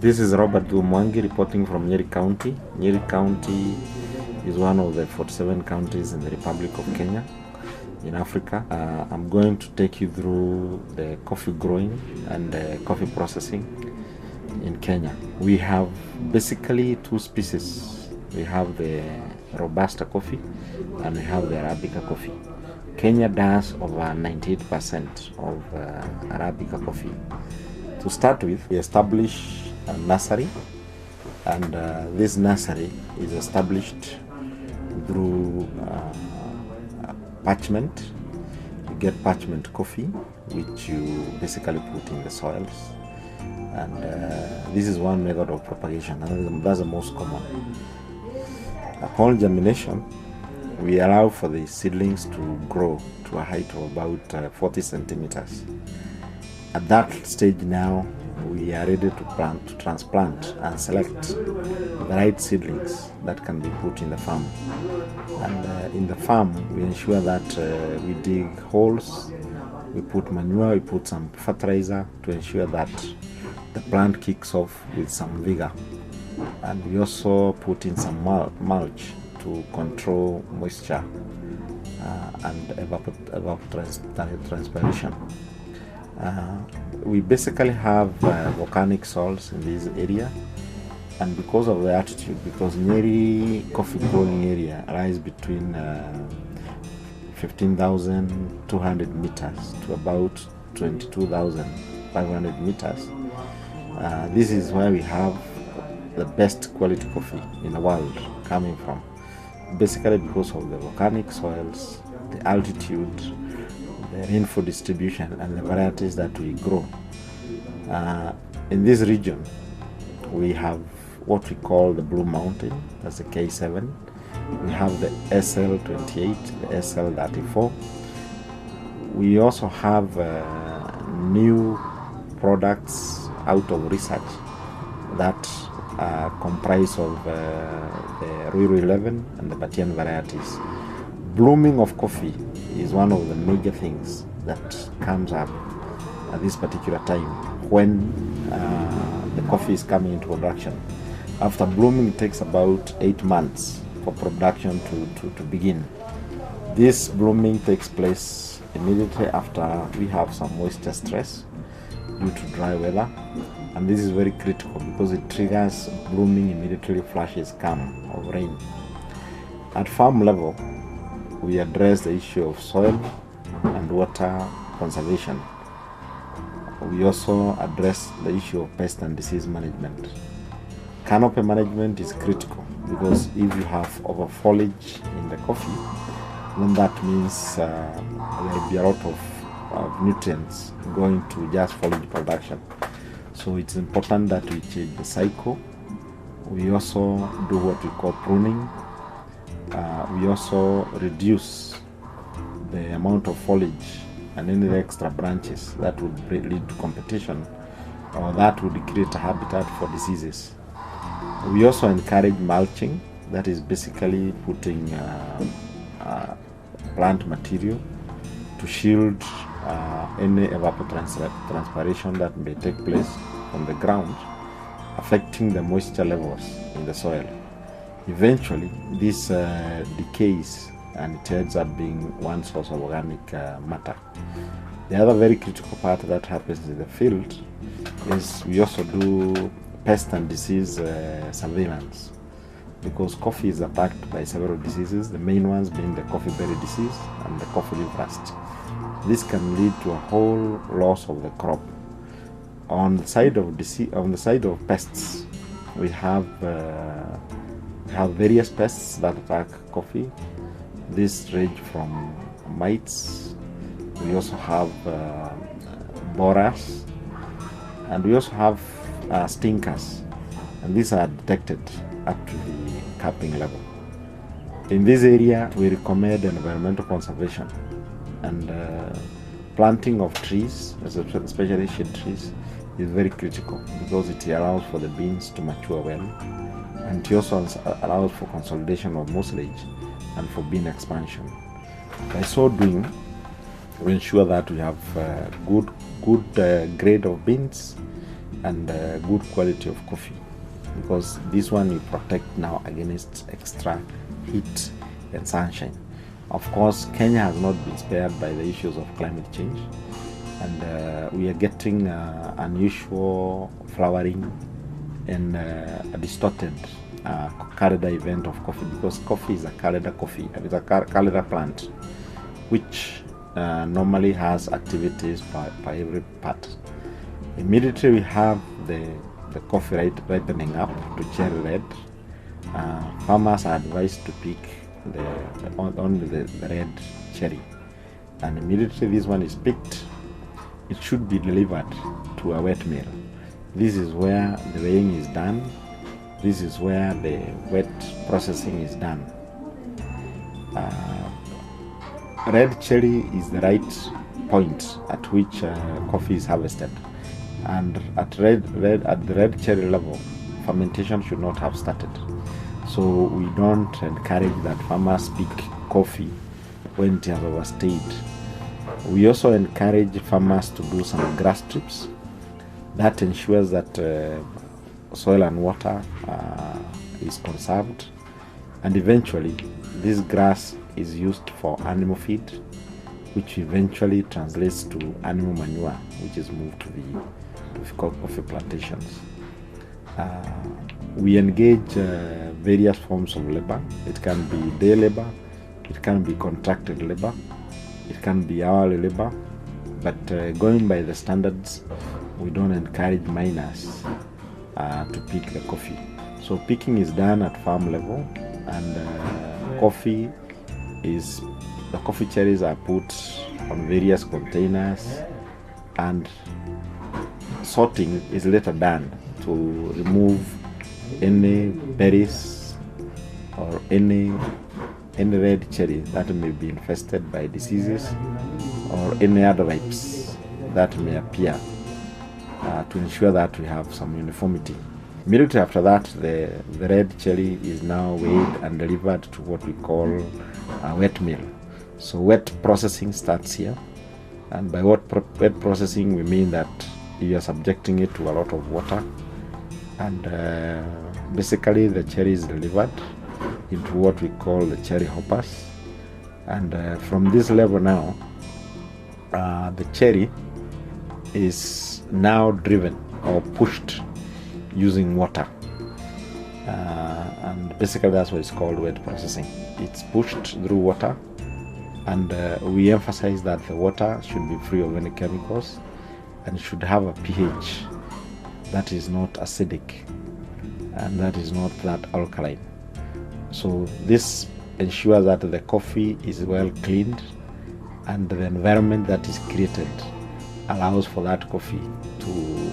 This is Robert Thuo reporting from Nyeri County. Nyeri County is one of the 47 counties in the Republic of Kenya in Africa. I'm going to take you through the coffee growing and coffee processing in Kenya. We have basically two species. We have the Robusta coffee and we have the Arabica coffee. Kenya does over 98% of Arabica coffee. To start with, we establish a nursery, and this nursery is established through parchment. You get parchment coffee, which you basically put in the soils, and this is one method of propagation, and that's the most common. Upon germination, we allow for the seedlings to grow to a height of about 40 centimeters. At that stage now, we are ready to transplant and select the right seedlings that can be put in the farm. And in the farm, we ensure that we dig holes, we put manure, we put some fertilizer to ensure that the plant kicks off with some vigor. And we also put in some mulch to control moisture and evapotranspiration. We basically have volcanic soils in this area, and because of the altitude, because Nyeri coffee growing area lies between 15,200 meters to about 22,500 meters, this is where we have the best quality coffee in the world coming from, basically because of the volcanic soils, the altitude, the rainfall distribution, and the varieties that we grow. In this region, we have what we call the Blue Mountain, that's the K7. We have the SL28, the SL34. We also have new products out of research that comprise of the Ruiru 11 and the Batian varieties. Blooming of coffee is one of the major things that comes up at this particular time when the coffee is coming into production. After blooming, it takes about 8 months for production to begin. This blooming takes place immediately after we have some moisture stress due to dry weather, and this is very critical because it triggers blooming immediately flashes come of rain. At farm level, we address the issue of soil and water conservation. We also address the issue of pest and disease management. Canopy management is critical because if you have over foliage in the coffee, then that means there will be a lot of nutrients going to just foliage production. So it's important that we change the cycle. We also do what we call pruning. We also reduce the amount of foliage and any extra branches that would lead to competition or that would create a habitat for diseases. We also encourage mulching, that is basically putting plant material to shield any evapotranspiration that may take place on the ground, affecting the moisture levels in the soil. Eventually, this decays and it ends up being one source of organic matter. The other very critical part that happens in the field is we also do pest and disease surveillance, because coffee is attacked by several diseases, the main ones being the coffee berry disease and the coffee leaf rust. This can lead to a whole loss of the crop. On the side of pests, we have various pests that attack coffee. These range from mites. We also have borers, and we also have stinkers, and these are detected up to the capping level. In this area, we recommend environmental conservation and planting of trees, especially shade trees, is very critical because it allows for the beans to mature well, and it also allows for consolidation of mucilage and for bean expansion. By so doing, we ensure that we have good grade of beans and good quality of coffee, because this one we protect now against extra heat and sunshine. Of course, Kenya has not been spared by the issues of climate change, and we are getting unusual flowering and a distorted calendar event of coffee, because coffee is a calendar coffee, it's a calendar plant which normally has activities by every part. Immediately we have the coffee ripening up to cherry red. Farmers are advised to pick only the red cherry, and immediately this one is picked, it should be delivered to a wet mill. This is where the weighing is done. This is where the wet processing is done. Red cherry is the right point at which coffee is harvested, and at the red cherry level, fermentation should not have started. So we don't encourage that farmers pick coffee when it has overstayed. We also encourage farmers to do some grass strips. That ensures that soil and water is conserved, and eventually this grass is used for animal feed, which eventually translates to animal manure, which is moved to the coffee plantations. We engage various forms of labor. It can be day labor, it can be contracted labor, it can be hourly labor, but going by the standards, we don't encourage miners to pick the coffee. So picking is done at farm level, and the coffee cherries are put on various containers, and sorting is later done to remove any berries or any red cherry that may be infested by diseases, or any other ripes that may appear, to ensure that we have some uniformity. Immediately after that, the red cherry is now weighed and delivered to what we call a wet mill. So wet processing starts here, and by wet processing we mean that you are subjecting it to a lot of water, and basically the cherry is delivered into what we call the cherry hoppers, and from this level now, the cherry is now driven or pushed using water, and basically that's what it's called wet processing. It's pushed through water, and we emphasize that the water should be free of any chemicals and should have a pH that is not acidic and that is not that alkaline. So this ensures that the coffee is well cleaned, and the environment that is created allows for that coffee to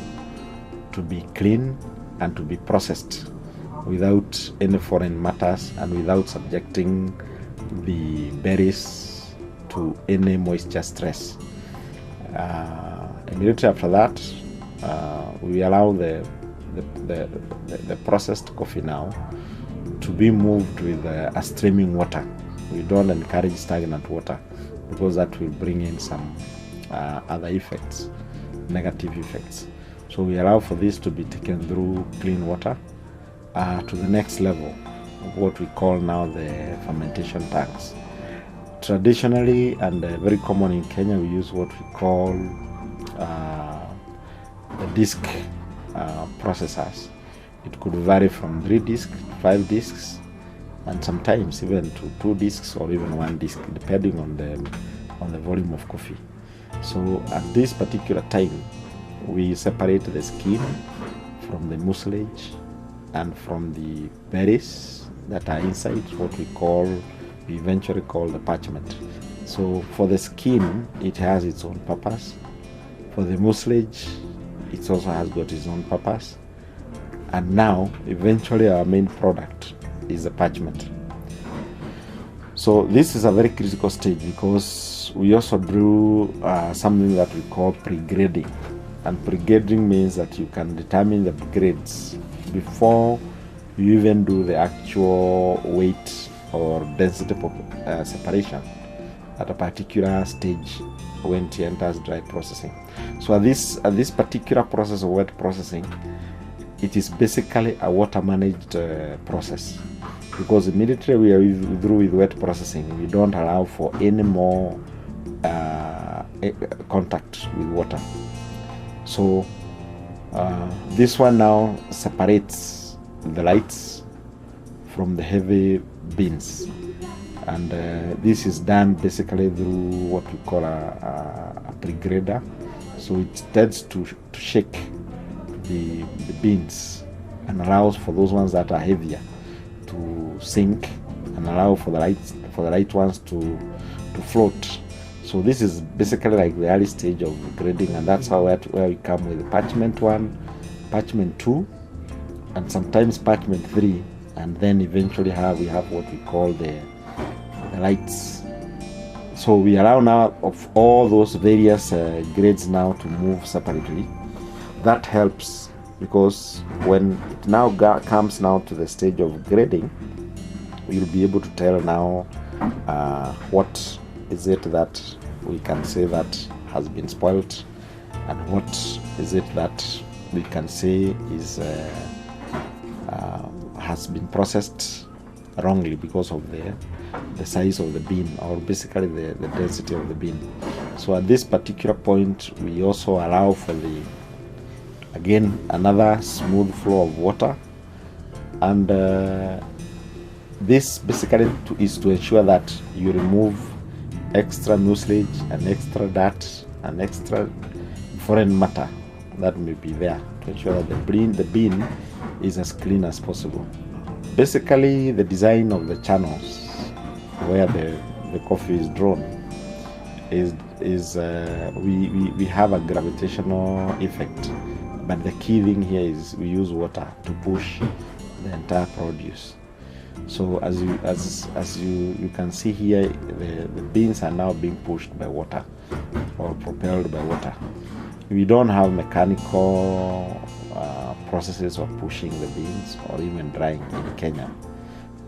be clean and to be processed without any foreign matters and without subjecting the berries to any moisture stress. Immediately after that, we allow the processed coffee now to be moved with a streaming water. We don't encourage stagnant water, because that will bring in some other effects, negative effects. So we allow for this to be taken through clean water to the next level of what we call now the fermentation tanks. Traditionally, and very common in Kenya, we use what we call the disc processors. It could vary from 3 discs, 5 discs, and sometimes even to 2 discs or even 1 disc, depending on the volume of coffee. So at this particular time, we separate the skin from the mucilage and from the berries that are inside, what we eventually call the parchment. So for the skin, it has its own purpose. For the mucilage, it also has got its own purpose. And now, eventually, our main product is the parchment. So this is a very critical stage, because we also do something that we call pre-grading. And pre-grading means that you can determine the grades before you even do the actual weight or density separation. at a particular stage when it enters dry processing. So at this particular process of wet processing, it is basically a water managed process, because immediately we are through with wet processing, we don't allow for any more contact with water. So this one now separates the lights from the heavy beans, and this is done basically through what we call a pre-grader. So it tends to shake the beans and allows for those ones that are heavier to sink and allow for the light ones to float. So this is basically like the early stage of grading, and that's how where we come with parchment 1, parchment 2, and sometimes parchment 3, and then eventually we have what we call the lights. So we allow now of all those various grades now to move separately. That helps, because when it now comes now to the stage of grading, you'll be able to tell now what is it that we can say that has been spoiled, and what is it that we can say is has been processed wrongly because of the size of the bean, or basically the density of the bean. So at this particular point, we also allow for again another smooth flow of water, and this basically is to ensure that you remove extra mucilage and extra dirt and extra foreign matter that may be there, to ensure that the bean is as clean as possible. Basically, the design of the channels where the coffee is drawn is we have a gravitational effect, but the key thing here is we use water to push the entire produce. So as you can see here, the beans are now being pushed by water, or propelled by water. We don't have mechanical processes of pushing the beans or even drying in Kenya,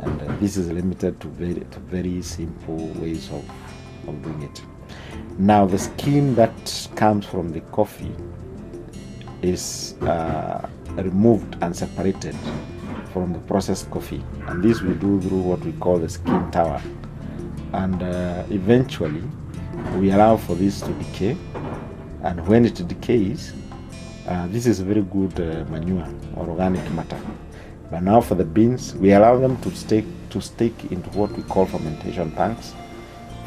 and this is limited to very simple ways of doing it. Now the skin that comes from the coffee is removed and separated from the processed coffee, and this we do through what we call the skin tower, and eventually we allow for this to decay, and when it decays, this is very good manure or organic matter. But now for the beans, we allow them to stay into what we call fermentation tanks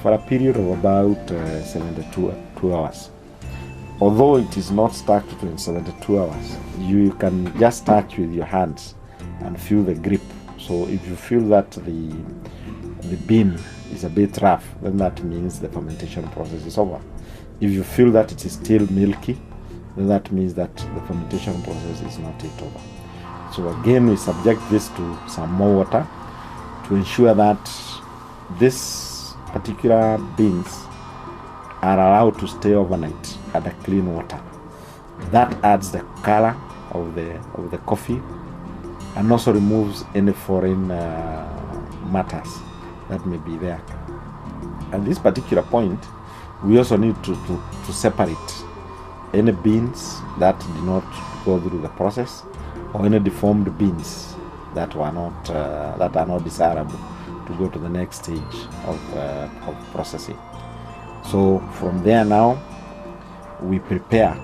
for a period of about 72 hours. Although it is not stacked in 72 hours, you can just touch with your hands and feel the grip. So if you feel that the bean is a bit rough, then that means the fermentation process is over. If you feel that it is still milky, then that means that the fermentation process is not yet over. So again, we subject this to some more water to ensure that this particular beans are allowed to stay overnight at the clean water. That adds the color of the coffee, and also removes any foreign matters that may be there. At this particular point, we also need to separate any beans that did not go through the process, or any deformed beans that are not desirable to go to the next stage of processing. So from there now, we prepare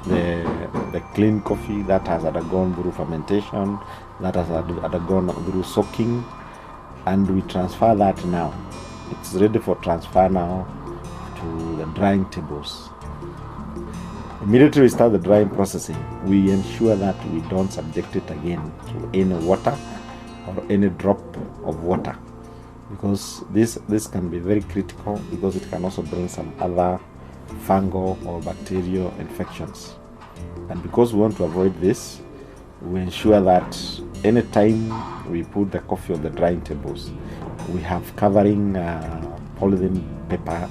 the clean coffee that has undergone through fermentation, that has undergone through soaking, and we transfer that now. It's ready for transfer now to the drying tables. Immediately we start the drying processing, we ensure that we don't subject it again to any water or any drop of water, because this can be very critical, because it can also bring some other fungal or bacterial infections. And because we want to avoid this, we ensure that anytime we put the coffee on the drying tables, we have covering polythene paper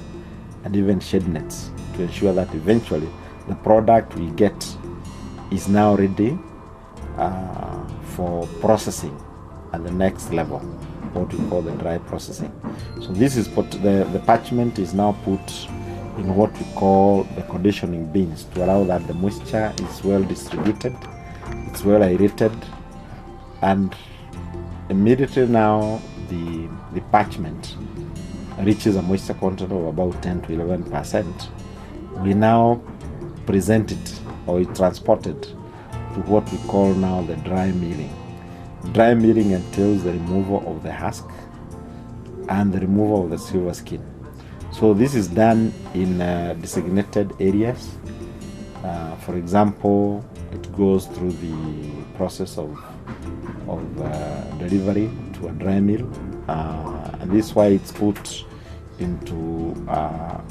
and even shade nets to ensure that eventually the product we get is now ready for processing at the next level. what we call the dry processing. So this is put, the parchment is now put in what we call the conditioning bins to allow that the moisture is well distributed, it's well aerated, and immediately now the parchment reaches a moisture content of about 10 to 11%. We now present it, or it's transported to what we call now the dry milling. Dry milling entails the removal of the husk and the removal of the silver skin. So this is done in designated areas. For example, it goes through the process of delivery to a dry mill, and this is why it's put into a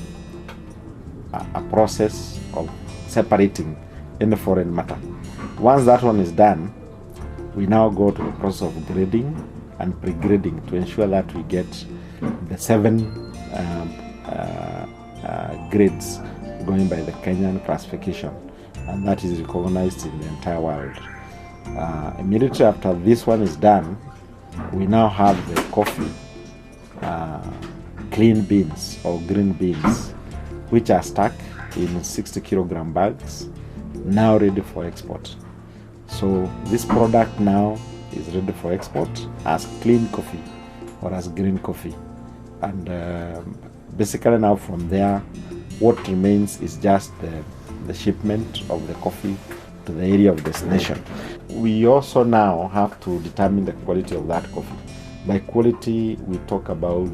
process of separating any foreign matter. Once that one is done, we now go to the process of grading and pre-grading to ensure that we get the 7 grades going by the Kenyan classification, and that is recognized in the entire world. Immediately after this one is done, we now have the coffee clean beans or green beans, which are stuck in 60 kilogram bags, now ready for export. So this product now is ready for export as clean coffee or as green coffee, and basically now from there what remains is just the shipment of the coffee to the area of destination. We also now have to determine the quality of that coffee. By quality, we talk about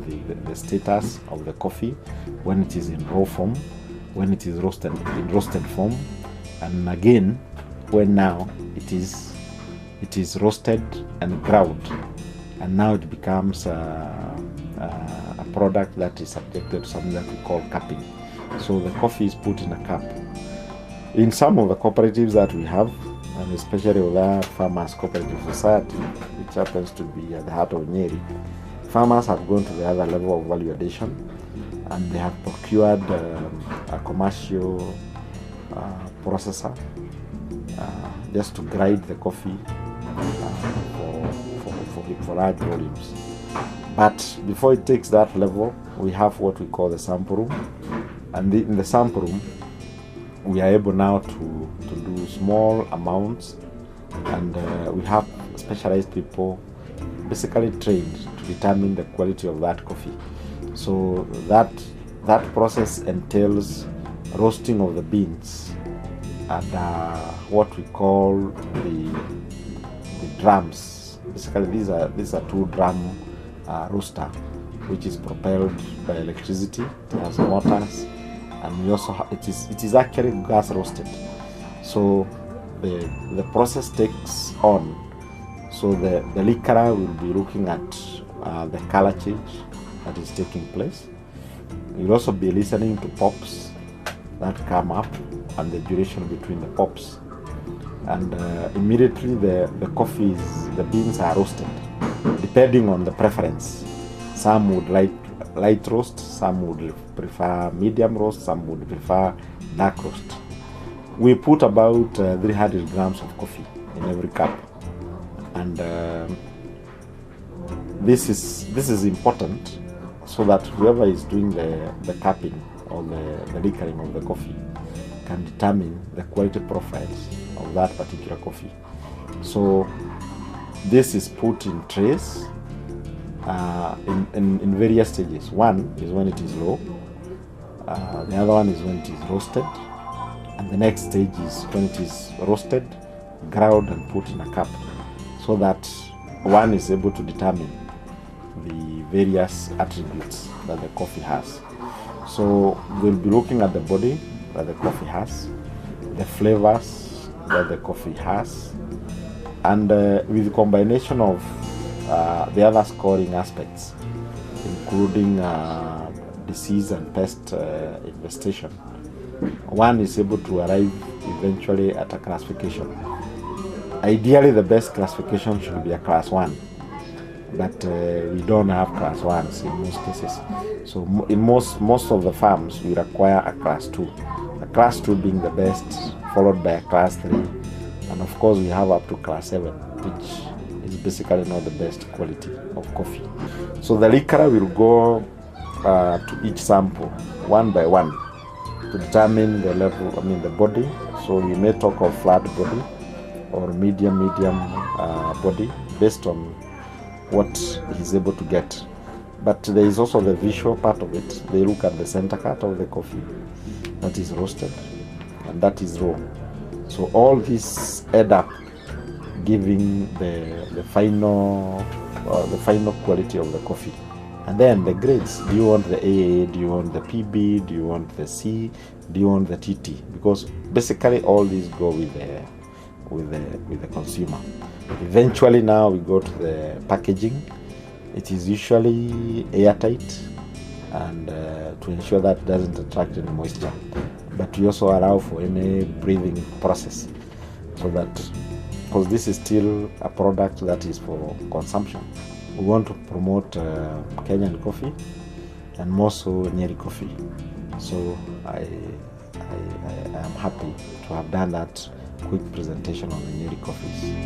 the status of the coffee when it is in raw form, when it is roasted in roasted form, and again when now it is roasted and ground, and now it becomes a product that is subjected to something that we call cupping. So the coffee is put in a cup. In some of the cooperatives that we have, and especially with our Farmers Cooperative Society, which happens to be at the heart of Nyeri, farmers have gone to the other level of value addition, and they have procured a commercial processor just to grind the coffee for large volumes. But before it takes that level, we have what we call the sample room, and in the sample room we are able now to do small amounts, and we have specialized people basically trained to determine the quality of that coffee. So that process entails roasting of the beans and what we call the drums. Basically these are 2-drum roaster, which is propelled by electricity. It has motors, and we also it is actually gas roasted. So the process takes on. So the liquor will be looking at the color change that is taking place. You'll also be listening to pops that come up and the duration between the pops. And immediately the beans are roasted, depending on the preference. Some would like light roast, some would prefer medium roast, some would prefer dark roast. We put about 300 grams of coffee in every cup, and this is important so that whoever is doing the cupping or the liquoring of the coffee can determine the quality profiles of that particular coffee. So this is put in trays in various stages. One is when it is low, the other one is when it is roasted, and the next stage is when it is roasted, ground, and put in a cup, so that one is able to determine the various attributes that the coffee has. So we'll be looking at the body that the coffee has, the flavors that the coffee has, and with the combination of the other scoring aspects, including disease and pest infestation, one is able to arrive eventually at a classification. Ideally, the best classification should be a class 1, but we don't have class 1s in most cases. So in most of the farms, we require a class 2. A class 2 being the best, followed by a class 3, and of course we have up to class 7, which is basically not the best quality of coffee. So the liquor will go to each sample one by one to determine the level, the body. So you may talk of flat body or medium body based on what he's able to get. But there is also the visual part of it. They look at the center cut of the coffee that is roasted and that is raw. So all these add up, giving the final quality of the coffee. And then the grades. Do you want the AA? Do you want the PB? Do you want the C? Do you want the TT? Because basically all these go with the consumer. Eventually now we go to the packaging. It is usually airtight and to ensure that it doesn't attract any moisture. But we also allow for any breathing process, so that, because this is still a product that is for consumption. We want to promote Kenyan coffee and more so Nyeri coffee. So I am happy to have done that quick presentation on the Nyeri coffees.